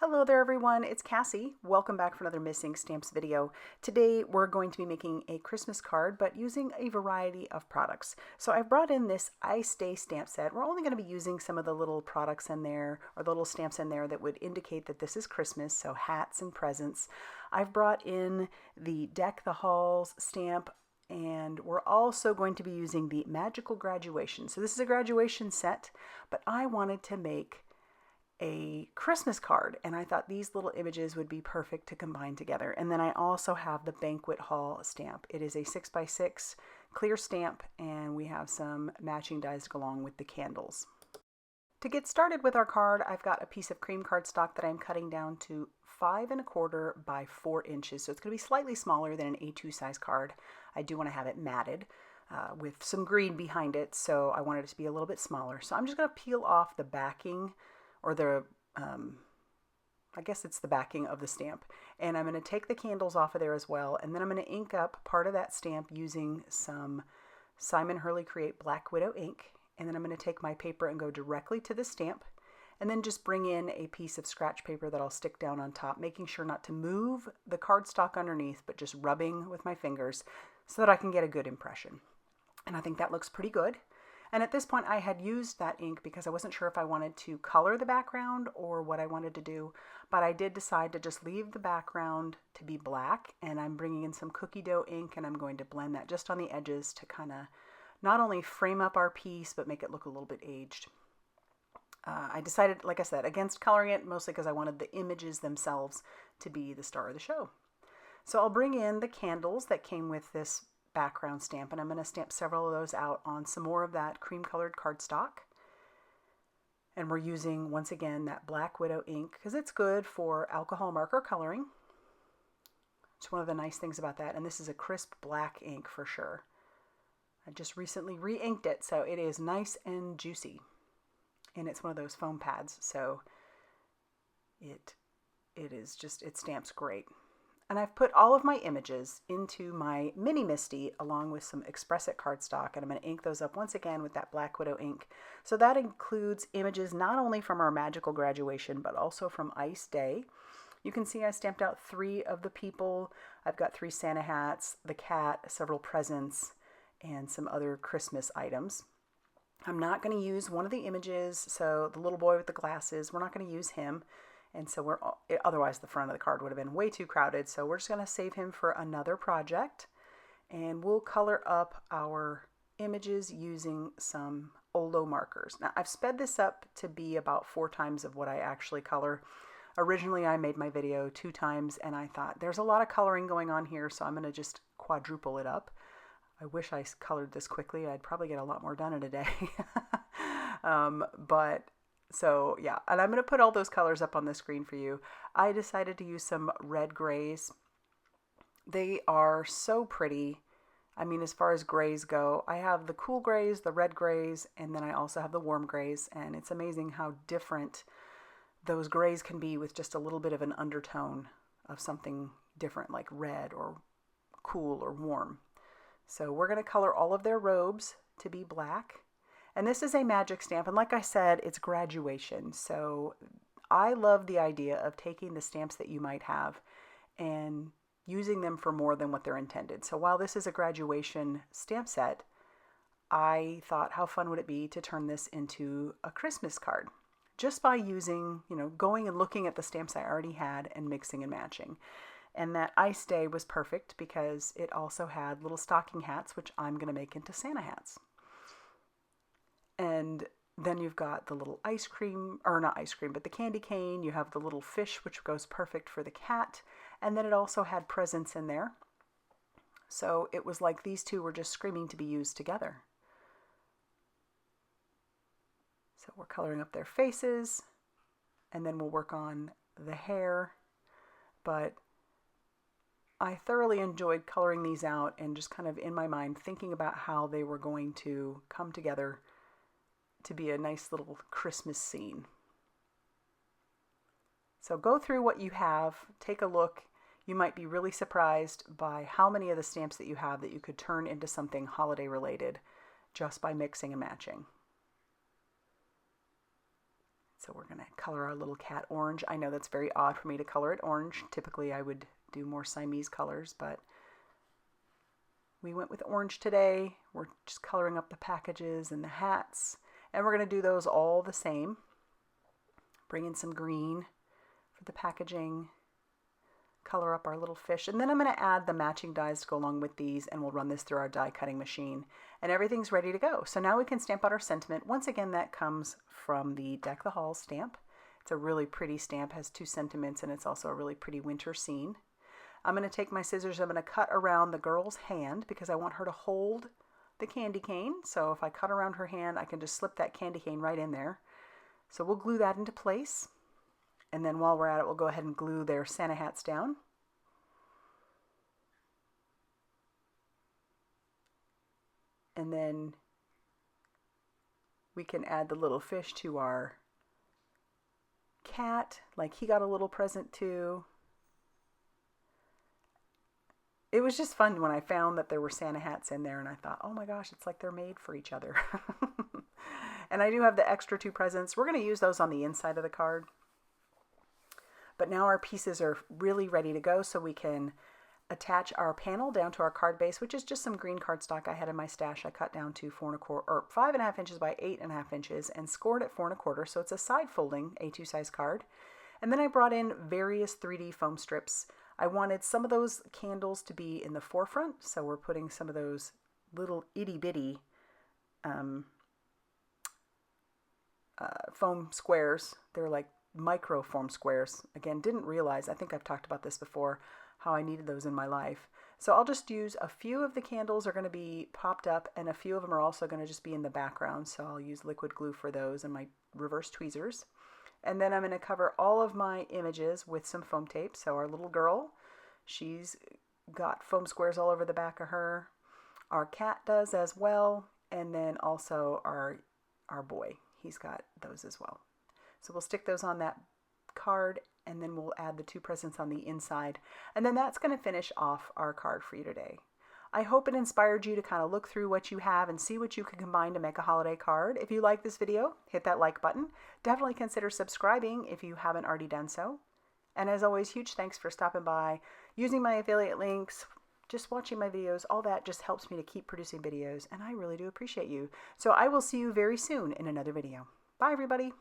Hello there everyone, it's Cassie. Welcome back for another Missing Stamps video. Today we're going to be making a Christmas card but using a variety of products. So I've brought in this Ice Day stamp set. We're only going to be using some of the little products in there or the little stamps in there that would indicate that this is Christmas, so hats and presents. I've brought in the Deck the Halls stamp, and we're also going to be using the Magical Graduation. So this is a graduation set, but I wanted to make a Christmas card, and I thought these little images would be perfect to combine together. And then I also have the Banquet Hall stamp. It is a 6x6 clear stamp, and we have some matching dies to go along with the candles. To get started with our card, I've got a piece of cream cardstock that I'm cutting down to 5 1/4 by 4 inches. So it's going to be slightly smaller than an A2 size card. I do want to have it matted with some green behind it, so I wanted it to be a little bit smaller. So I'm just going to peel off the backing, or the, I guess it's the backing of the stamp. And I'm going to take the candles off of there as well. And then I'm going to ink up part of that stamp using some Simon Hurley Create Black Widow ink. And then I'm going to take my paper and go directly to the stamp. And then just bring in a piece of scratch paper that I'll stick down on top, making sure not to move the cardstock underneath, but just rubbing with my fingers so that I can get a good impression. And I think that looks pretty good. And at this point I had used that ink because I wasn't sure if I wanted to color the background or what I wanted to do, but I did decide to just leave the background to be black, and I'm bringing in some cookie dough ink and I'm going to blend that just on the edges to kind of not only frame up our piece but make it look a little bit aged. I decided, like I said, against coloring it, mostly because I wanted the images themselves to be the star of the show. So I'll bring in the candles that came with this background stamp, and I'm going to stamp several of those out on some more of that cream colored cardstock. And we're using, once again, that Black Widow ink because it's good for alcohol marker coloring. It's one of the nice things about that. And this is a crisp black ink for sure. I just recently re-inked it, so it is nice and juicy. And it's one of those foam pads, so it stamps great. And I've put all of my images into my Mini Misty along with some Express It cardstock, and I'm going to ink those up once again with that Black Widow ink. So that includes images not only from our Magical Graduation, but also from Ice Day. You can see I stamped out 3 of the people. I've got 3 Santa hats, the cat, several presents, and some other Christmas items. I'm not going to use one of the images, so the little boy with the glasses, we're not going to use him. And so otherwise the front of the card would have been way too crowded. So we're just going to save him for another project. And we'll color up our images using some Olo markers. Now I've sped this up to be about 4 times of what I actually color. Originally I made my video 2 times and I thought there's a lot of coloring going on here, so I'm going to just quadruple it up. I wish I colored this quickly. I'd probably get a lot more done in a day. So yeah, and I'm going to put all those colors up on the screen for you. I decided to use some red grays. They are so pretty. I mean, as far as grays go, I have the cool grays, the red grays, and then I also have the warm grays. And it's amazing how different those grays can be with just a little bit of an undertone of something different, like red or cool or warm. So we're going to color all of their robes to be black. And this is a magic stamp, and like I said, it's graduation. So I love the idea of taking the stamps that you might have and using them for more than what they're intended. So while this is a graduation stamp set, I thought how fun would it be to turn this into a Christmas card just by using, going and looking at the stamps I already had and mixing and matching. And that Ice Day was perfect because it also had little stocking hats, which I'm going to make into Santa hats. And then you've got the little ice cream, or not ice cream, but the candy cane. You have the little fish, which goes perfect for the cat. And then it also had presents in there. So it was like these two were just screaming to be used together. So we're coloring up their faces, and then we'll work on the hair. But I thoroughly enjoyed coloring these out and just kind of in my mind thinking about how they were going to come together to be a nice little Christmas scene. So go through what you have, take a look. You might be really surprised by how many of the stamps that you have that you could turn into something holiday related just by mixing and matching. So we're going to color our little cat orange. I know that's very odd for me to color it orange. Typically I would do more Siamese colors, but we went with orange today. We're just coloring up the packages and the hats. And we're going to do those all the same. Bring in some green for the packaging. Color up our little fish. And then I'm going to add the matching dies to go along with these, and we'll run this through our die cutting machine. And everything's ready to go. So now we can stamp out our sentiment. Once again, that comes from the Deck the Halls stamp. It's a really pretty stamp, has 2 sentiments, and it's also a really pretty winter scene. I'm going to take my scissors, I'm going to cut around the girl's hand because I want her to hold the candy cane. So if I cut around her hand, I can just slip that candy cane right in there. So we'll glue that into place. And then while we're at it, we'll go ahead and glue their Santa hats down. And then we can add the little fish to our cat, like he got a little present too. It was just fun when I found that there were Santa hats in there, and I thought, oh my gosh, it's like they're made for each other. And I do have the extra 2 presents. We're going to use those on the inside of the card. But now our pieces are really ready to go, so we can attach our panel down to our card base, which is just some green cardstock I had in my stash. I cut down to 5.5 inches by 8.5 inches and scored at 4 1/4. So it's a side folding A2 size card. And then I brought in various 3D foam strips. I wanted some of those candles to be in the forefront, so we're putting some of those little itty bitty foam squares. They're like micro foam squares. Again, didn't realize, I think I've talked about this before, how I needed those in my life. So I'll just use a few of the candles are going to be popped up, and a few of them are also going to just be in the background. So I'll use liquid glue for those and my reverse tweezers. And then I'm going to cover all of my images with some foam tape. So our little girl, she's got foam squares all over the back of her. Our cat does as well. And then also our boy, he's got those as well. So we'll stick those on that card, and then we'll add the 2 presents on the inside. And then that's going to finish off our card for you today. I hope it inspired you to kind of look through what you have and see what you can combine to make a holiday card. If you like this video, hit that like button. Definitely consider subscribing if you haven't already done so. And as always, huge thanks for stopping by, using my affiliate links, just watching my videos. All that just helps me to keep producing videos, and I really do appreciate you. So I will see you very soon in another video. Bye, everybody.